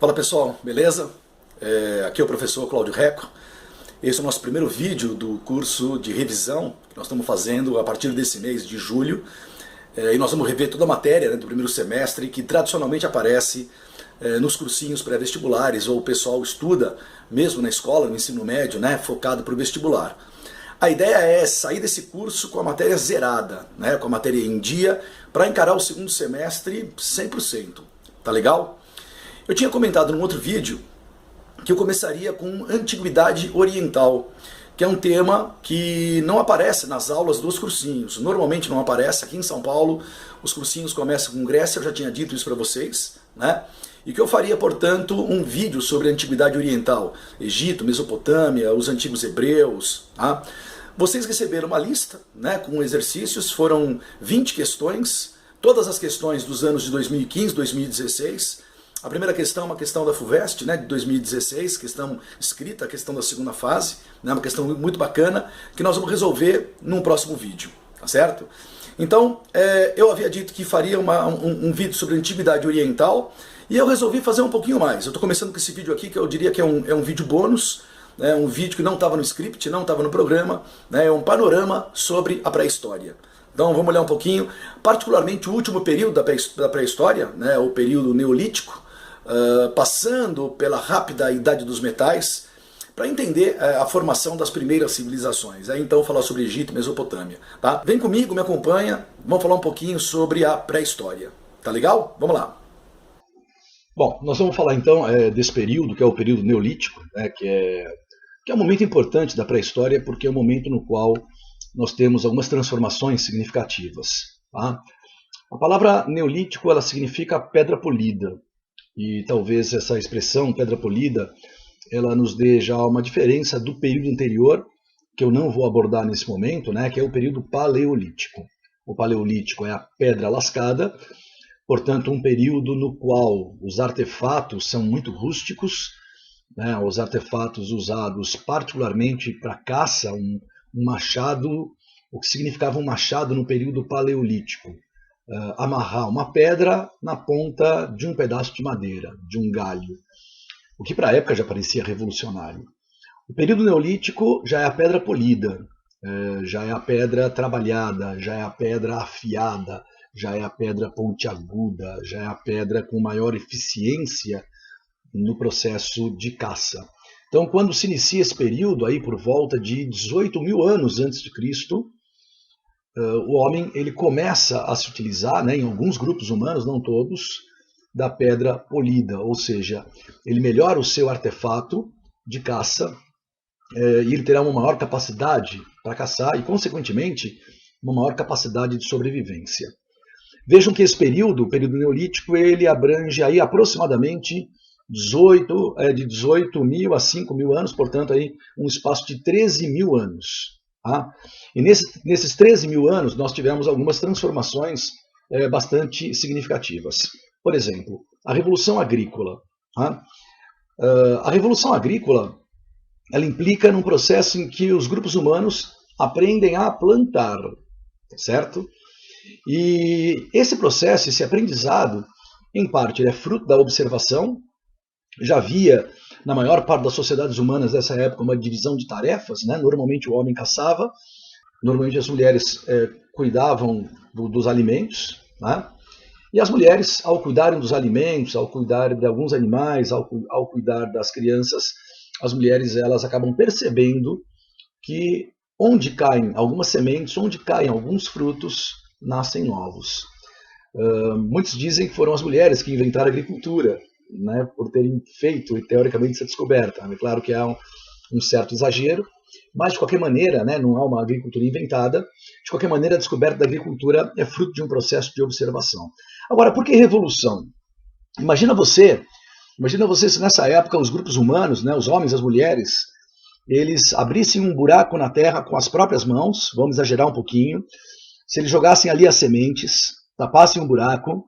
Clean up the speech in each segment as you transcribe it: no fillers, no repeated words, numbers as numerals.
Fala pessoal, beleza? Aqui é o professor Cláudio Reco. Esse é o nosso primeiro vídeo do curso de revisão que nós estamos fazendo a partir desse mês de julho. E nós vamos rever toda a matéria, né, do primeiro semestre que tradicionalmente aparece nos cursinhos pré-vestibulares, ou o pessoal estuda mesmo na escola, no ensino médio, né, focado para o vestibular. A ideia é sair desse curso com a matéria zerada, né, com a matéria em dia, para encarar o segundo semestre 100%. Tá legal? Eu tinha comentado num outro vídeo que eu começaria com Antiguidade Oriental, que é um tema que não aparece nas aulas dos cursinhos. Normalmente não aparece. Aqui em São Paulo os cursinhos começam com Grécia, eu já tinha dito isso para vocês, né? E que eu faria, portanto, um vídeo sobre a Antiguidade Oriental, Egito, Mesopotâmia, os antigos hebreus, tá? Vocês receberam uma lista, né, com exercícios, foram 20 questões, todas as questões dos anos de 2015, 2016, a primeira questão é uma questão da FUVEST, né, de 2016, questão escrita, a questão da segunda fase, né, uma questão muito bacana, que nós vamos resolver num próximo vídeo, tá certo? Então, eu havia dito que faria um vídeo sobre a Antiguidade Oriental, e eu resolvi fazer um pouquinho mais. Eu estou começando com esse vídeo aqui, que eu diria que é um vídeo bônus, né, um vídeo que não estava no script, não estava no programa, né, é um panorama sobre a pré-história. Então vamos olhar um pouquinho, particularmente o último período da pré-história, né, o período neolítico, passando pela rápida Idade dos Metais, para entender a formação das primeiras civilizações. Aí então falar sobre Egito e Mesopotâmia. Tá? Vem comigo, me acompanha, vamos falar um pouquinho sobre a pré-história. Tá legal? Vamos lá. Bom, nós vamos falar então desse período, que é o período neolítico, né, que é um momento importante da pré-história, porque é um momento no qual nós temos algumas transformações significativas. Tá? A palavra neolítico ela significa pedra polida. E talvez essa expressão, pedra polida, ela nos dê já uma diferença do período anterior, que eu não vou abordar nesse momento, né, que é o período paleolítico. O paleolítico é a pedra lascada, portanto um período no qual os artefatos são muito rústicos, né, os artefatos usados particularmente para caça, um machado, o que significava um machado no período paleolítico. Amarrar uma pedra na ponta de um pedaço de madeira, de um galho, o que para a época já parecia revolucionário. O período neolítico já é a pedra polida, já é a pedra trabalhada, já é a pedra afiada, já é a pedra pontiaguda, já é a pedra com maior eficiência no processo de caça. Então, quando se inicia esse período, aí por volta de 18 mil anos antes de Cristo, o homem ele começa a se utilizar, né, em alguns grupos humanos, não todos, da pedra polida, ou seja, ele melhora o seu artefato de caça e ele terá uma maior capacidade para caçar e, consequentemente, uma maior capacidade de sobrevivência. Vejam que esse período, o período neolítico, ele abrange aí aproximadamente de 18 mil a 5 mil anos, portanto, aí um espaço de 13 mil anos. Tá? E nesses 13 mil anos nós tivemos algumas transformações bastante significativas. Por exemplo, a Revolução Agrícola. Tá? A Revolução Agrícola ela implica num processo em que os grupos humanos aprendem a plantar, certo? E esse processo, esse aprendizado, em parte, ele é fruto da observação. Já havia, na maior parte das sociedades humanas dessa época, uma divisão de tarefas, né? Normalmente o homem caçava, normalmente as mulheres cuidavam dos alimentos, né? E as mulheres, ao cuidarem dos alimentos, ao cuidar de alguns animais, ao cuidar das crianças, as mulheres elas acabam percebendo que onde caem algumas sementes, onde caem alguns frutos, nascem novos. Muitos dizem que foram as mulheres que inventaram a agricultura, né, por terem feito, teoricamente, essa descoberta. É claro que há um certo exagero, mas, de qualquer maneira, né, não há uma agricultura inventada. De qualquer maneira, a descoberta da agricultura é fruto de um processo de observação. Agora, por que revolução? Imagina você se nessa época os grupos humanos, né, os homens e as mulheres, eles abrissem um buraco na terra com as próprias mãos, vamos exagerar um pouquinho, se eles jogassem ali as sementes, tapassem um buraco.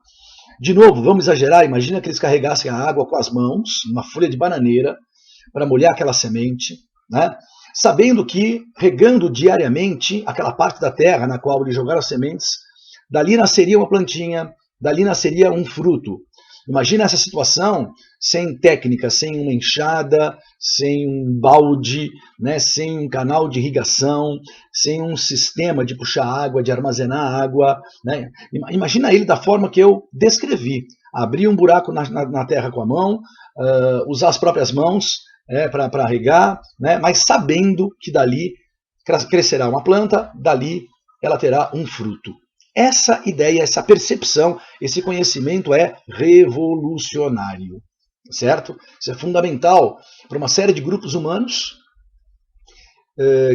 De novo, vamos exagerar, imagina que eles carregassem a água com as mãos, uma folha de bananeira, para molhar aquela semente, né? Sabendo que, regando diariamente aquela parte da terra na qual eles jogaram as sementes, dali nasceria uma plantinha, dali nasceria um fruto. Imagina essa situação sem técnica, sem uma enxada, sem um balde, né, sem um canal de irrigação, sem um sistema de puxar água, de armazenar água. Né? Imagina ele da forma que eu descrevi. Abrir um buraco na terra com a mão, usar as próprias mãos para regar, né, mas sabendo que dali crescerá uma planta, dali ela terá um fruto. Essa ideia, essa percepção, esse conhecimento é revolucionário, certo? Isso é fundamental para uma série de grupos humanos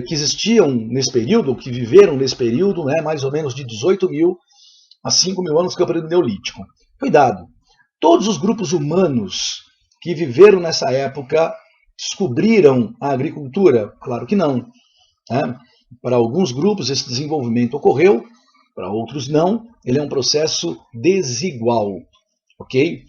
que existiam nesse período, que viveram nesse período, né, mais ou menos de 18.000 a 5.000 anos, que é o período neolítico. Cuidado, todos os grupos humanos que viveram nessa época descobriram a agricultura? Claro que não. Né? Para alguns grupos esse desenvolvimento ocorreu, para outros não. Ele é um processo desigual, ok?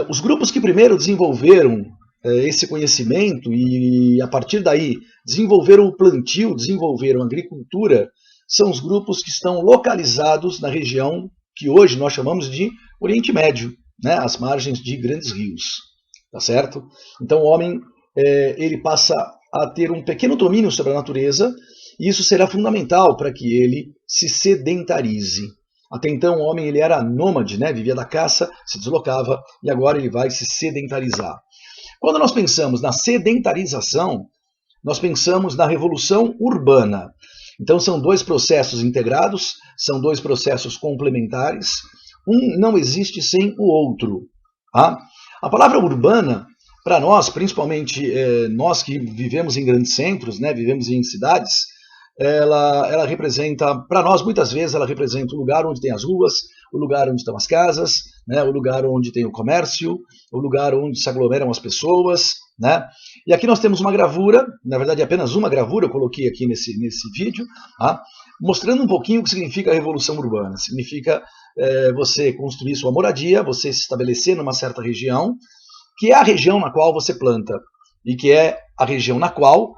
Os grupos que primeiro desenvolveram esse conhecimento e a partir daí desenvolveram o plantio, desenvolveram a agricultura, são os grupos que estão localizados na região que hoje nós chamamos de Oriente Médio, né? Às margens de grandes rios, tá certo? Então o homem ele passa a ter um pequeno domínio sobre a natureza, e isso será fundamental para que ele se sedentarize. Até então o homem ele era nômade, né? Vivia da caça, se deslocava, e agora ele vai se sedentarizar. Quando nós pensamos na sedentarização, nós pensamos na revolução urbana. Então são dois processos integrados, são dois processos complementares, um não existe sem o outro. Tá? A palavra urbana, para nós, principalmente nós que vivemos em grandes centros, né, vivemos em cidades, ela representa, para nós muitas vezes, ela representa o lugar onde tem as ruas, o lugar onde estão as casas, né, o lugar onde tem o comércio, o lugar onde se aglomeram as pessoas. Né? E aqui nós temos uma gravura, na verdade apenas uma gravura, eu coloquei aqui nesse vídeo, tá? Mostrando um pouquinho o que significa a revolução urbana. Significa você construir sua moradia, você se estabelecer numa certa região, que é a região na qual você planta, e que é a região na qual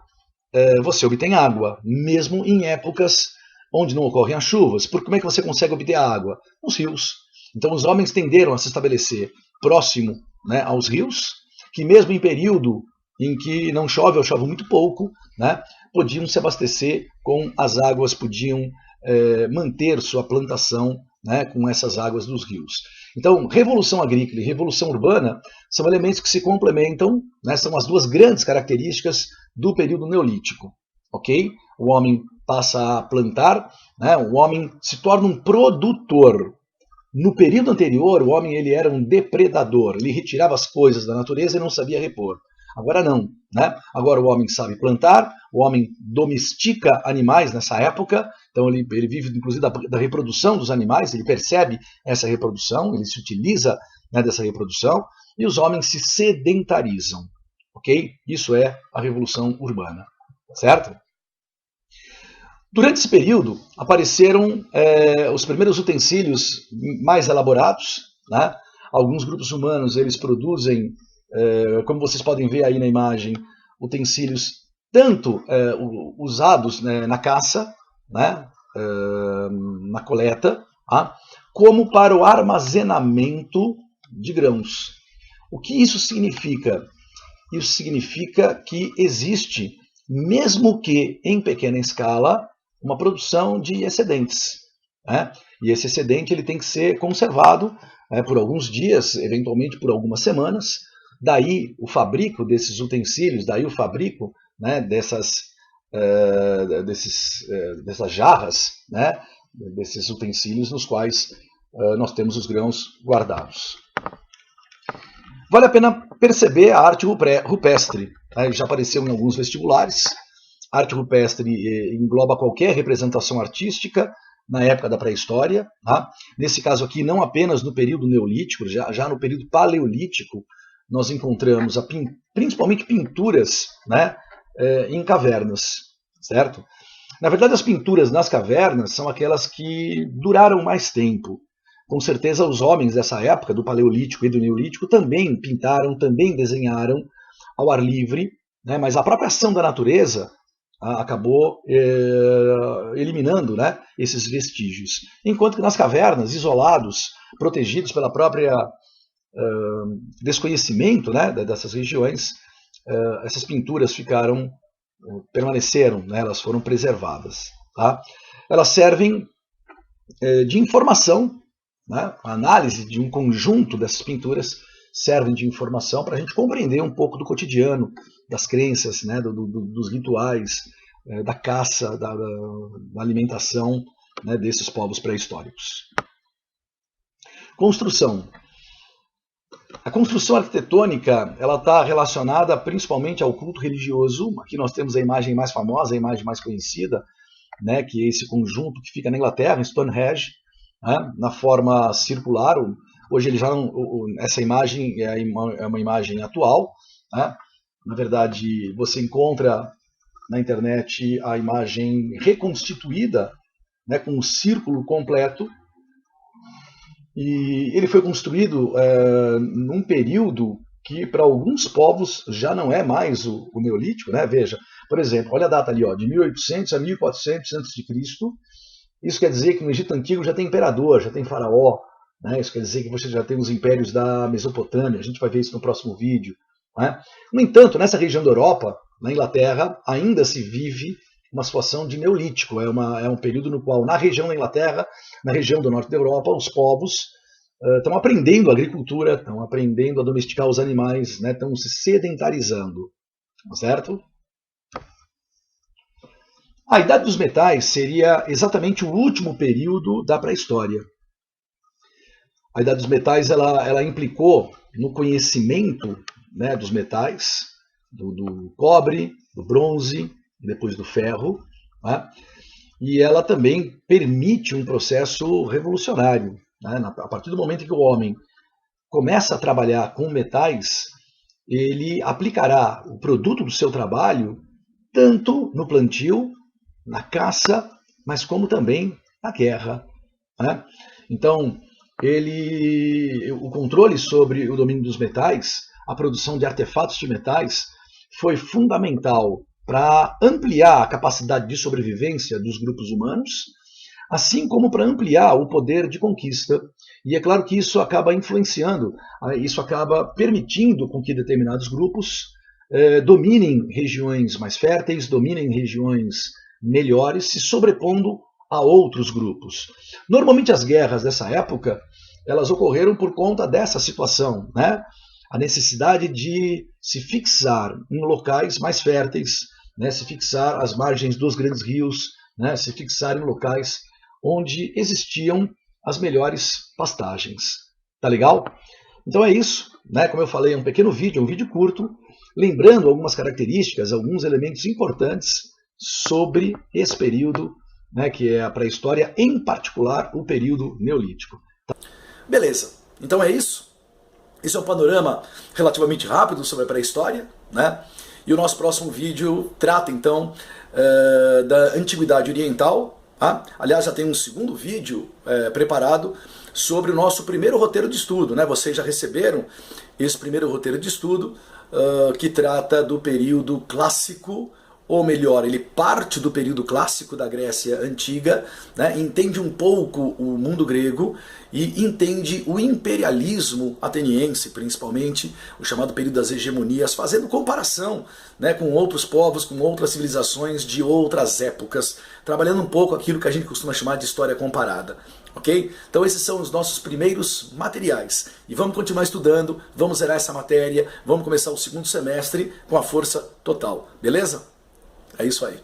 você obtém água, mesmo em épocas onde não ocorrem as chuvas. Porque como é que você consegue obter a água? Nos rios. Então os homens tenderam a se estabelecer próximo, né, aos rios, que mesmo em período em que não chove ou chove muito pouco, né, podiam se abastecer com as águas, podiam manter sua plantação, né, com essas águas dos rios. Então, revolução agrícola e revolução urbana são elementos que se complementam, né, são as duas grandes características do período neolítico. Okay? O homem passa a plantar, né, o homem se torna um produtor. No período anterior, o homem ele era um depredador, ele retirava as coisas da natureza e não sabia repor. Agora não. Né? Agora o homem sabe plantar, o homem domestica animais nessa época, então ele vive inclusive da reprodução dos animais, ele percebe essa reprodução, ele se utiliza, né, dessa reprodução, e os homens se sedentarizam. Okay? Isso é a revolução urbana. Certo? Durante esse período, apareceram os primeiros utensílios mais elaborados. Né? Alguns grupos humanos eles produzem, como vocês podem ver aí na imagem, utensílios tanto usados, né, na caça, né, na coleta, tá? Como para o armazenamento de grãos. O que isso significa? Isso significa que existe, mesmo que em pequena escala, uma produção de excedentes. Né? E esse excedente ele tem que ser conservado por alguns dias, eventualmente por algumas semanas. Daí o fabrico desses utensílios, daí o fabrico, né, dessas jarras, né, desses utensílios nos quais nós temos os grãos guardados. Vale a pena perceber a arte rupestre. Tá? Já apareceu em alguns vestibulares. A arte rupestre engloba qualquer representação artística na época da pré-história. Tá? Nesse caso aqui, não apenas no período neolítico, já no período paleolítico, nós encontramos principalmente pinturas, né, em cavernas. Certo? Na verdade, as pinturas nas cavernas são aquelas que duraram mais tempo. Com certeza, os homens dessa época, do Paleolítico e do Neolítico, também pintaram, também desenharam ao ar livre, né? Mas a própria ação da natureza acabou eliminando, né, esses vestígios. Enquanto que nas cavernas, isolados, protegidos pela própria desconhecimento, né, dessas regiões, essas pinturas permaneceram, né, elas foram preservadas. Tá? Elas servem de informação, né, a análise de um conjunto dessas pinturas servem de informação para a gente compreender um pouco do cotidiano, das crenças, né, dos rituais, da caça, da alimentação, né, desses povos pré-históricos. Construção. A construção arquitetônica ela está relacionada principalmente ao culto religioso. Aqui nós temos a imagem mais famosa, a imagem mais conhecida, né, que é esse conjunto que fica na Inglaterra, em Stonehenge, né, na forma circular. Hoje ele já não, essa imagem é uma imagem atual. Né? Na verdade, você encontra na internet a imagem reconstituída, né, com um círculo completo. E ele foi construído num período que para alguns povos já não é mais o Neolítico, né? Veja, por exemplo, olha a data ali, ó, de 1800 a 1400 a.C. Isso quer dizer que no Egito Antigo já tem imperador, já tem faraó, né? Isso quer dizer que você já tem os impérios da Mesopotâmia, a gente vai ver isso no próximo vídeo. Né? No entanto, nessa região da Europa, na Inglaterra, ainda se vive uma situação de Neolítico, é um período no qual, na região da Inglaterra, na região do norte da Europa, os povos estão aprendendo a agricultura, estão aprendendo a domesticar os animais, né, estão se sedentarizando, certo? A Idade dos Metais seria exatamente o último período da pré-história. A Idade dos Metais ela implicou no conhecimento, né, dos metais, do cobre, do bronze, e depois do ferro, né? E ela também permite um processo revolucionário. Né? A partir do momento que o homem começa a trabalhar com metais, ele aplicará o produto do seu trabalho tanto no plantio, na caça, mas como também na guerra. Né? Então, o controle sobre o domínio dos metais, a produção de artefatos de metais, foi fundamental para ampliar a capacidade de sobrevivência dos grupos humanos, assim como para ampliar o poder de conquista. E é claro que isso acaba influenciando, isso acaba permitindo com que determinados grupos dominem regiões mais férteis, dominem regiões melhores, se sobrepondo a outros grupos. Normalmente as guerras dessa época, elas ocorreram por conta dessa situação, né? A necessidade de se fixar em locais mais férteis, né, se fixar às margens dos grandes rios, né, se fixar em locais onde existiam as melhores pastagens. Tá legal? Então é isso, né? Como eu falei, é um pequeno vídeo, um vídeo curto, lembrando algumas características, alguns elementos importantes sobre esse período, né, que é a pré-história, em particular o período neolítico. Beleza, então é isso. Esse é um panorama relativamente rápido sobre a pré-história, né? E o nosso próximo vídeo trata então da Antiguidade Oriental. Tá? Aliás, já tem um segundo vídeo preparado sobre o nosso primeiro roteiro de estudo. Né? Vocês já receberam esse primeiro roteiro de estudo que trata do período clássico, ou melhor, ele parte do período clássico da Grécia Antiga, né? Entende um pouco o mundo grego e entende o imperialismo ateniense, principalmente, o chamado período das hegemonias, fazendo comparação, né, com outros povos, com outras civilizações de outras épocas, trabalhando um pouco aquilo que a gente costuma chamar de história comparada. Ok? Então esses são os nossos primeiros materiais. E vamos continuar estudando, vamos zerar essa matéria, vamos começar o segundo semestre com a força total. Beleza? É isso aí.